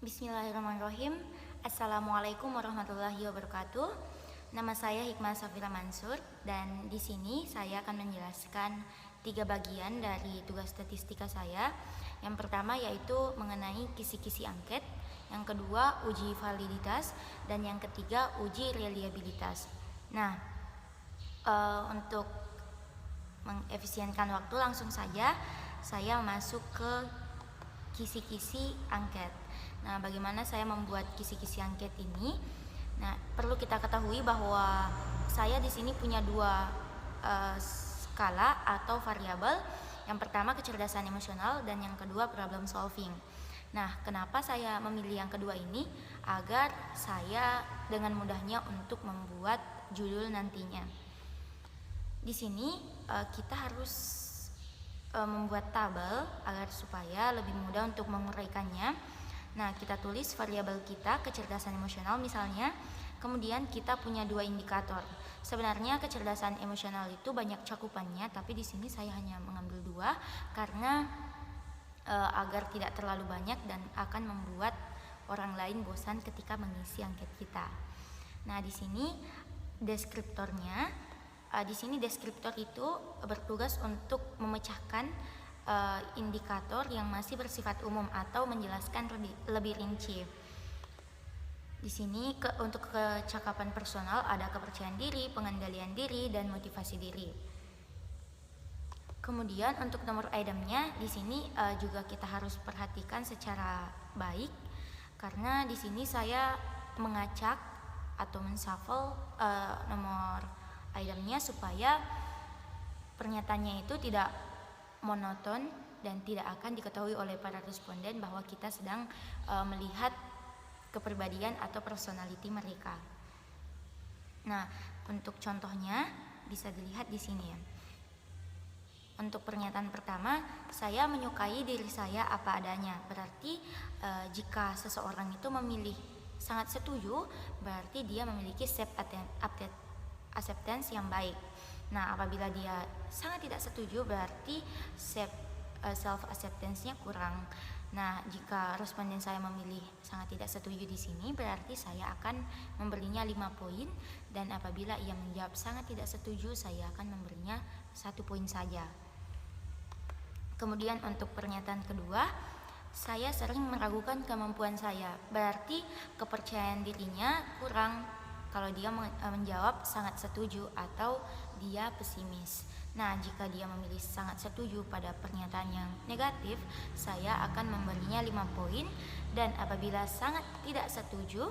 Bismillahirrahmanirrahim. Assalamualaikum warahmatullahi wabarakatuh. Nama saya Hikmah Safira Mansur dan di sini saya akan menjelaskan 3 bagian dari tugas statistika saya. Yang pertama yaitu mengenai kisi-kisi angket, yang kedua uji validitas, dan yang ketiga uji reliabilitas. Nah, untuk mengefisienkan waktu langsung saja saya masuk ke kisi-kisi angket. Nah, bagaimana saya membuat kisi-kisi angket ini? Nah, perlu kita ketahui bahwa saya di sini punya 2 skala atau variabel. Yang pertama kecerdasan emosional dan yang kedua problem solving. Nah, kenapa saya memilih yang kedua ini? Agar saya dengan mudahnya untuk membuat judul nantinya. Di sini kita harus membuat tabel agar supaya lebih mudah untuk menguraikannya. Nah, kita tulis variabel kita kecerdasan emosional misalnya. Kemudian kita punya 2 indikator. Sebenarnya kecerdasan emosional itu banyak cakupannya, tapi di sini saya hanya mengambil 2 karena agar tidak terlalu banyak dan akan membuat orang lain bosan ketika mengisi angket kita. Nah, di sini deskriptornya. Di sini deskriptor itu bertugas untuk memecahkan indikator yang masih bersifat umum atau menjelaskan lebih rinci. Di sini untuk kecakapan personal ada kepercayaan diri, pengendalian diri, dan motivasi diri. Kemudian untuk nomor itemnya di sini juga kita harus perhatikan secara baik karena di sini saya mengacak atau menshuffle nomor itemnya supaya pernyataannya itu tidak monoton dan tidak akan diketahui oleh para responden bahwa kita sedang melihat kepribadian atau personality mereka. Nah, untuk contohnya bisa dilihat di sini ya. Untuk pernyataan pertama, saya menyukai diri saya apa adanya. Berarti jika seseorang itu memilih sangat setuju, berarti dia memiliki self acceptance yang baik. Nah, apabila dia sangat tidak setuju berarti self acceptance-nya kurang. Nah, jika responden saya memilih sangat tidak setuju di sini berarti saya akan memberinya 5 poin dan apabila ia menjawab sangat tidak setuju saya akan memberinya 1 poin saja. Kemudian untuk pernyataan kedua, saya sering meragukan kemampuan saya. Berarti kepercayaan dirinya kurang kalau dia menjawab sangat setuju atau dia pesimis. Nah, jika dia memilih sangat setuju pada pernyataan yang negatif, saya akan memberinya 5 poin dan apabila sangat tidak setuju,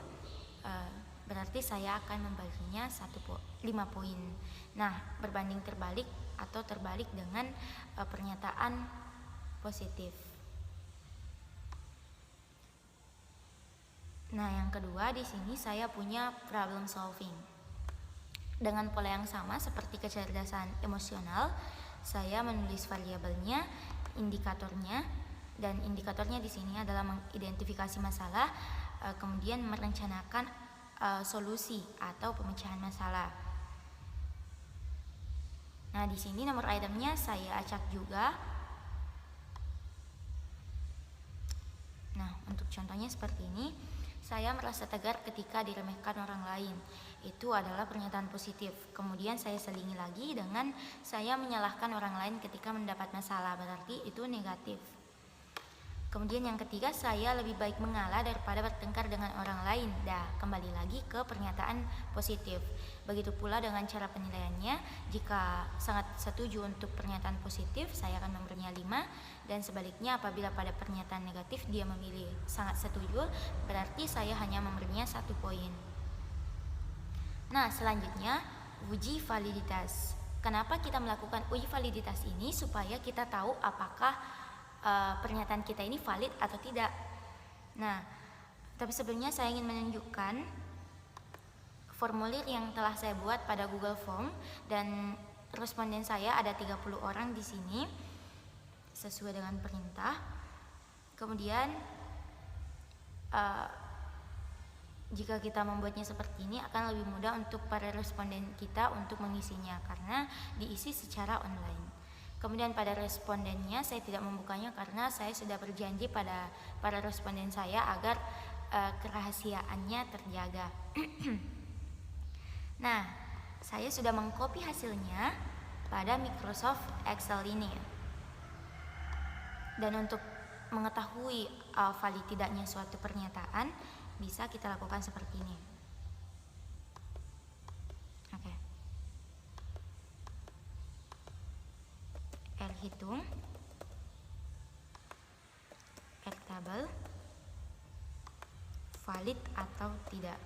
berarti saya akan memberinya 5 poin. Nah, berbanding terbalik atau terbalik dengan pernyataan positif. Nah, yang kedua di sini saya punya problem solving. Dengan pola yang sama seperti kecerdasan emosional, saya menulis variabelnya, indikatornya, dan indikatornya di sini adalah mengidentifikasi masalah, kemudian merencanakan solusi atau pemecahan masalah. Nah, di sini nomor itemnya saya acak juga. Nah, untuk contohnya seperti ini. Saya merasa tegar ketika diremehkan orang lain. Itu adalah pernyataan positif. Kemudian saya selingi lagi dengan saya menyalahkan orang lain ketika mendapat masalah. Berarti itu negatif. Kemudian yang ketiga, saya lebih baik mengalah daripada bertengkar dengan orang lain. Kembali lagi ke pernyataan positif. Begitu pula dengan cara penilaiannya. Jika sangat setuju untuk pernyataan positif, saya akan memberinya 5. Dan sebaliknya apabila pada pernyataan negatif dia memilih sangat setuju, berarti saya hanya memberinya 1 poin. Nah, selanjutnya uji validitas. Kenapa kita melakukan uji validitas ini? Supaya kita tahu apakah pernyataan kita ini valid atau tidak. Nah, tapi sebelumnya saya ingin menunjukkan formulir yang telah saya buat pada Google Form dan responden saya ada 30 orang di sini sesuai dengan perintah. Kemudian jika kita membuatnya seperti ini akan lebih mudah untuk para responden kita untuk mengisinya karena diisi secara online. Kemudian pada respondennya saya tidak membukanya karena saya sudah berjanji pada para responden saya agar kerahasiaannya terjaga. Nah, saya sudah mengcopy hasilnya pada Microsoft Excel ini. Dan untuk mengetahui valid tidaknya suatu pernyataan, bisa kita lakukan seperti ini. Oke. R hitung, R tabel, valid atau tidak.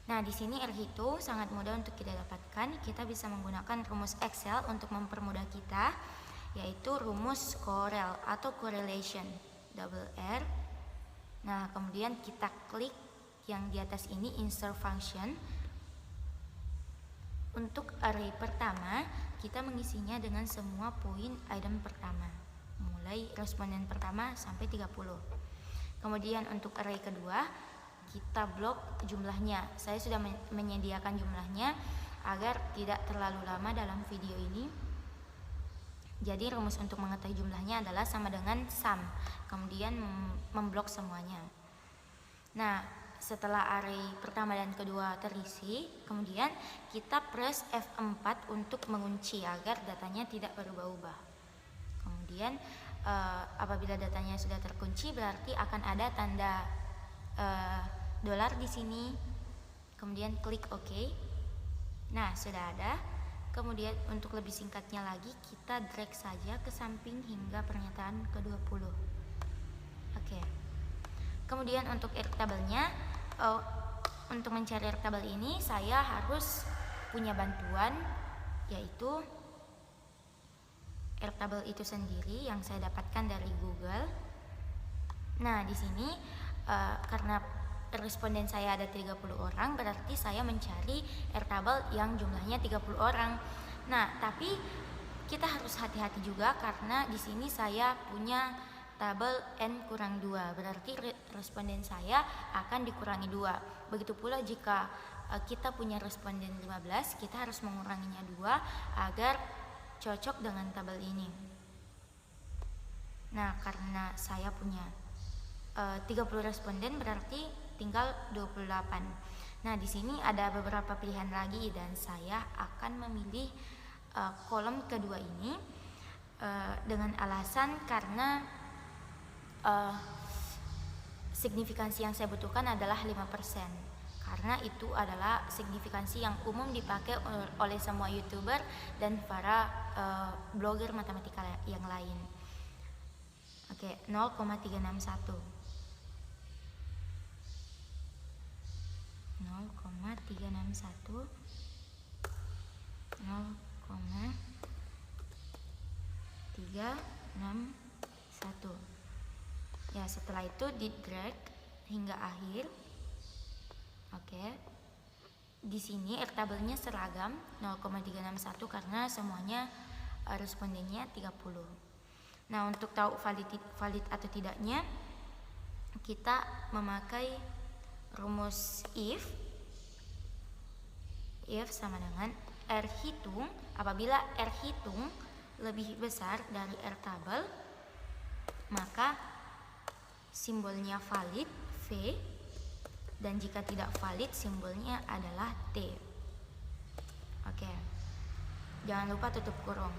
Nah, di sini R hitung sangat mudah untuk kita dapatkan. Kita bisa menggunakan rumus Excel untuk mempermudah kita, yaitu rumus correl atau correlation, double R. Nah, kemudian kita klik yang di atas ini, insert function. Untuk array pertama, kita mengisinya dengan semua poin item pertama, mulai responden pertama sampai 30. Kemudian untuk array kedua, kita blok jumlahnya. Saya sudah menyediakan jumlahnya agar tidak terlalu lama dalam video ini. Jadi rumus untuk mengetahui jumlahnya adalah sama dengan sum, kemudian memblok semuanya. Nah, setelah array pertama dan kedua terisi, kemudian kita press F4 untuk mengunci agar datanya tidak berubah-ubah. Kemudian apabila datanya sudah terkunci, berarti akan ada tanda dolar di sini. Kemudian klik OK. Nah, sudah ada. Kemudian untuk lebih singkatnya lagi, kita drag saja ke samping hingga pernyataan ke-20. Oke. Kemudian untuk tabelnya, untuk mencari tabel ini saya harus punya bantuan, yaitu tabel itu sendiri yang saya dapatkan dari Google. Nah, di sini karena responden saya ada 30 orang, berarti saya mencari tabel yang jumlahnya 30 orang. Nah, tapi kita harus hati-hati juga karena di sini saya punya tabel N-2, berarti responden saya akan dikurangi 2. Begitu pula jika kita punya responden 15, kita harus menguranginya 2 agar cocok dengan tabel ini. Nah, karena saya punya 30 responden, berarti tinggal 28. Nah, di sini ada beberapa pilihan lagi dan saya akan memilih kolom kedua ini dengan alasan karena signifikansi yang saya butuhkan adalah 5%, karena itu adalah signifikansi yang umum dipakai oleh semua YouTuber dan para blogger matematika yang lain. Oke, 0,361 0,361 0,361. Ya, setelah itu di drag hingga akhir. Oke. Di sini tabelnya seragam 0,361 karena semuanya respondennya 30. Nah, untuk tahu valid atau tidaknya, kita memakai rumus if sama dengan R hitung. Apabila R hitung lebih besar dari R tabel, maka simbolnya valid V, dan jika tidak valid simbolnya adalah T. Oke. Jangan lupa tutup kurung.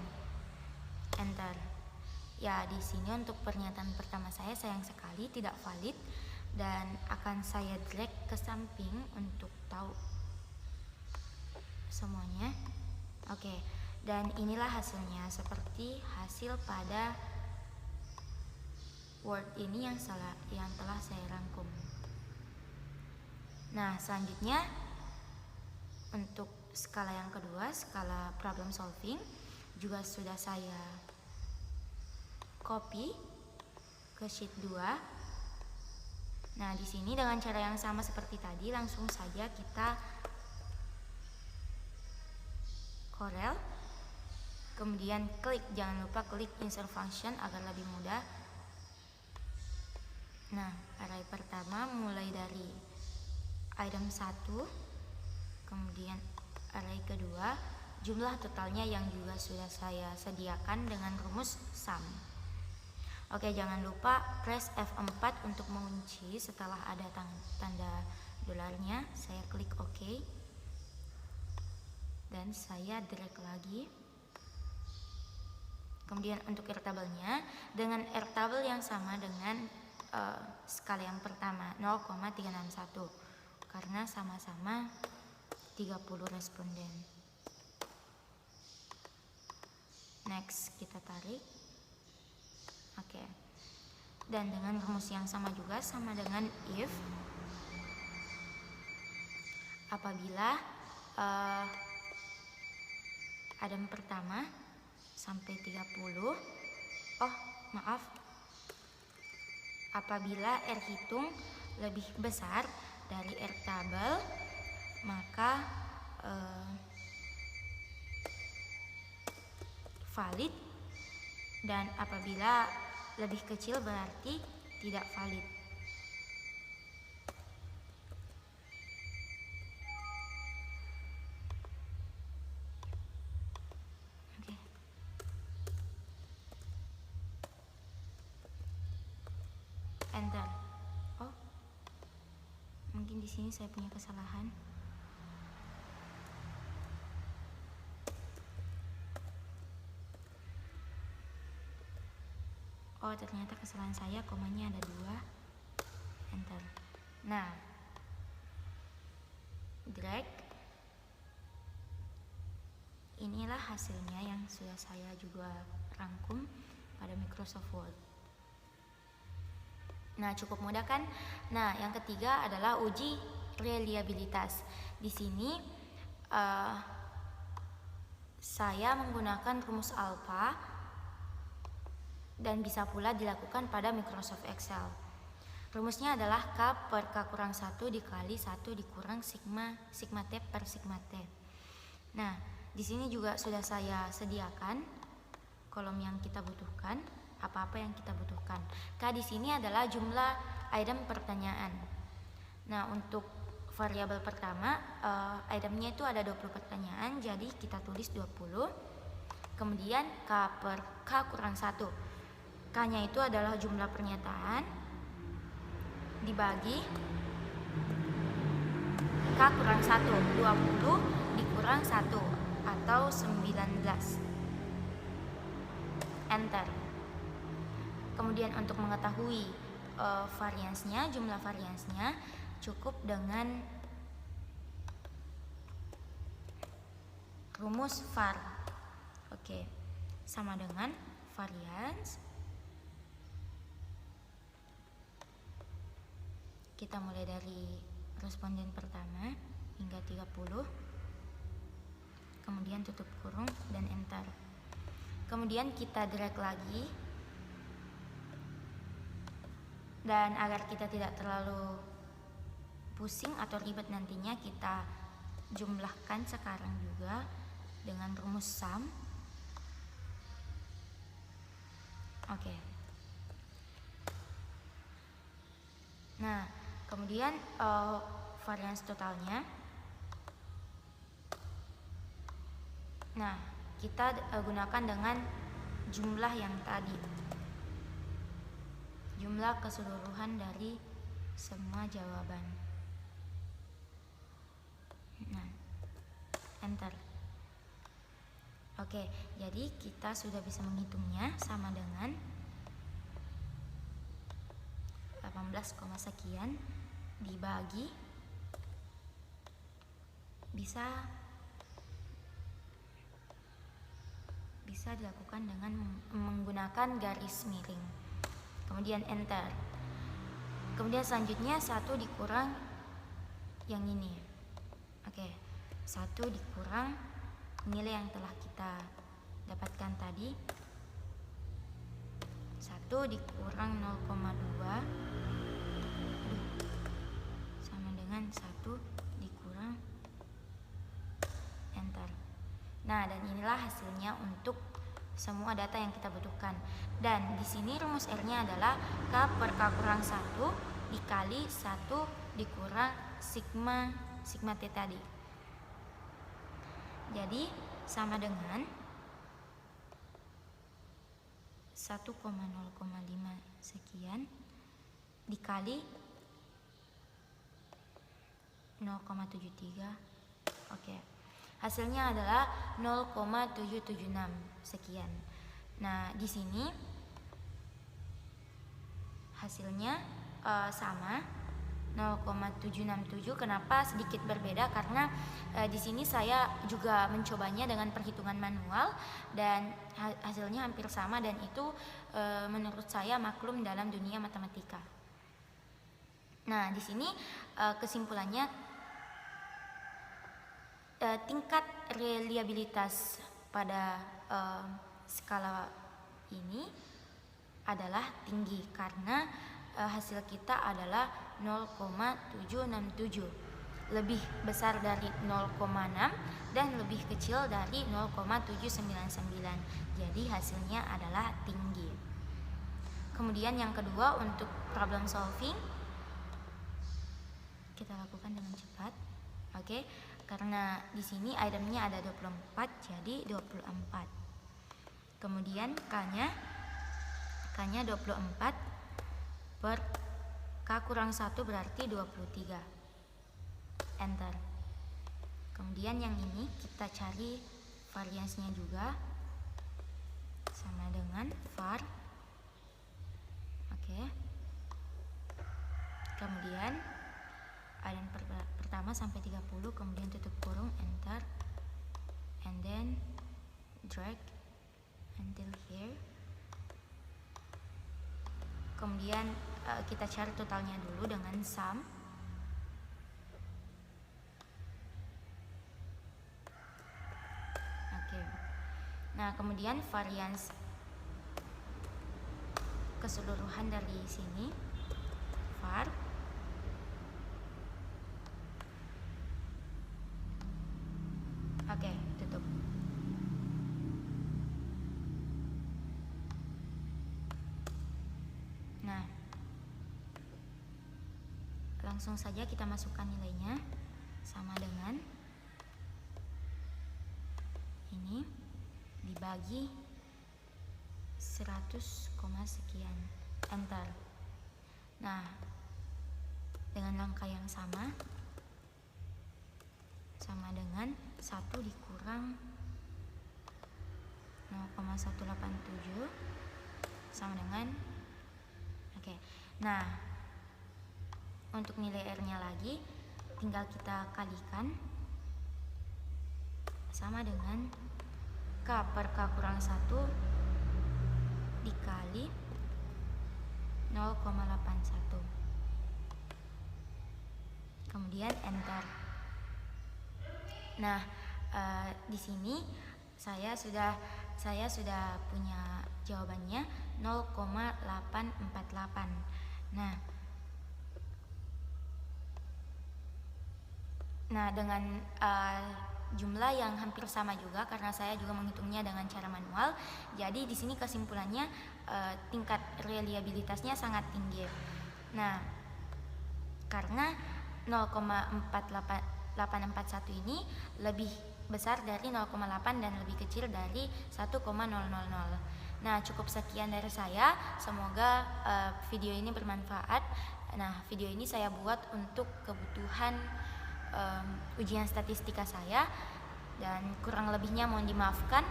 Enter. Ya, di sini untuk pernyataan pertama saya sayang sekali tidak valid dan akan saya drag ke samping untuk tahu semuanya. Oke. Dan inilah hasilnya, seperti hasil pada Word ini yang telah saya rangkum. Nah, selanjutnya untuk skala yang kedua, skala problem solving, juga sudah saya copy ke sheet 2. Nah, di sini dengan cara yang sama seperti tadi, langsung saja kita correl, kemudian klik, jangan lupa klik insert function agar lebih mudah. Nah, array pertama mulai dari item 1, kemudian array kedua jumlah totalnya yang juga sudah saya sediakan dengan rumus sum. Oke, jangan lupa press F4 untuk mengunci. Setelah ada tanda dolarnya, saya klik OK dan saya drag lagi. Kemudian untuk airtable-nya dengan airtable yang sama dengan skala yang pertama 0,361 karena sama-sama 30 responden. Next, kita tarik. Oke. Dan dengan rumus yang sama juga, sama dengan if apabila Adam pertama sampai 30, apabila R hitung lebih besar dari R tabel, maka valid, dan apabila lebih kecil berarti tidak valid. Enter. Oh, mungkin di sini saya punya kesalahan. Oh, ternyata kesalahan saya, komanya ada 2. Enter. Nah, drag. Inilah hasilnya yang sudah saya juga rangkum pada Microsoft Word. Nah, cukup mudah kan? Nah, yang ketiga adalah uji reliabilitas. Di sini saya menggunakan rumus alpha dan bisa pula dilakukan pada Microsoft Excel. Rumusnya adalah K per K kurang 1 dikali 1 dikurang sigma T per sigma T. Nah, di sini juga sudah saya sediakan kolom yang kita butuhkan. Apa-apa yang kita butuhkan. K di sini adalah jumlah item pertanyaan. Nah, untuk variabel pertama, itemnya itu ada 20 pertanyaan, jadi kita tulis 20. Kemudian K per K kurang 1. K-nya itu adalah jumlah pernyataan dibagi K kurang 1, 20 dikurang 1 atau 19. Enter. Kemudian untuk mengetahui variansnya, jumlah variansnya cukup dengan rumus var. Oke, sama dengan varians. Kita mulai dari responden pertama hingga 30. Kemudian tutup kurung dan enter. Kemudian kita drag lagi. Dan agar kita tidak terlalu pusing atau ribet nantinya, kita jumlahkan sekarang juga dengan rumus sum. Oke. Nah, kemudian varians totalnya. Nah, kita gunakan dengan jumlah yang tadi. Jumlah keseluruhan dari semua jawaban. Nah, enter. Oke, jadi kita sudah bisa menghitungnya, sama dengan 18, sekian dibagi bisa dilakukan dengan menggunakan garis miring. Kemudian enter. Kemudian selanjutnya 1 dikurang yang ini. Oke, 1 dikurang nilai yang telah kita dapatkan tadi. 1 dikurang 0,2 sama dengan 1 dikurang enter. Nah, dan inilah hasilnya untuk semua data yang kita butuhkan. Dan di sini rumus R-nya adalah K per K kurang 1 dikali 1 dikurang sigma T tadi. Jadi sama dengan 1,0,5 sekian dikali 0,73. Oke. Hasilnya adalah 0,776 sekian. Nah, di sini hasilnya sama 0,767. Kenapa sedikit berbeda? Karena di sini saya juga mencobanya dengan perhitungan manual dan hasilnya hampir sama, dan itu menurut saya maklum dalam dunia matematika. Nah, di sini kesimpulannya tingkat reliabilitas pada skala ini adalah tinggi karena hasil kita adalah 0,767, lebih besar dari 0,6 dan lebih kecil dari 0,799. Jadi hasilnya adalah tinggi. Kemudian yang kedua, untuk problem solving kita lakukan dengan cepat. Oke, karena di sini itemnya ada 24, jadi 24. Kemudian K-nya 24 per K kurang 1 berarti 23. Enter. Kemudian yang ini kita cari variansnya juga, sama dengan var. Oke. Kemudian ada yang pertama sampai 30, kemudian tutup kurung, enter, and then drag until here. Kemudian kita cari totalnya dulu dengan sum. Oke. Nah, kemudian varians keseluruhan dari sini var tutup. Nah, langsung saja kita masukkan nilainya, sama dengan ini dibagi 100, sekian, enter. Nah, dengan langkah yang sama dengan 1 dikurang 0,187 sama dengan Nah, untuk nilai R-nya lagi tinggal kita kalikan, sama dengan K per K kurang 1 dikali 0,81. Kemudian enter. Nah, di sini saya sudah punya jawabannya 0,848. Nah, dengan jumlah yang hampir sama juga karena saya juga menghitungnya dengan cara manual. Jadi di sini kesimpulannya tingkat reliabilitasnya sangat tinggi. Nah, karena 0,841 ini lebih besar dari 0,8 dan lebih kecil dari 1,000. Nah, cukup sekian dari saya. Semoga video ini bermanfaat. Nah, video ini saya buat untuk kebutuhan ujian statistika saya, dan kurang lebihnya mohon dimaafkan.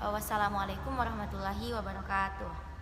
Wassalamualaikum warahmatullahi wabarakatuh.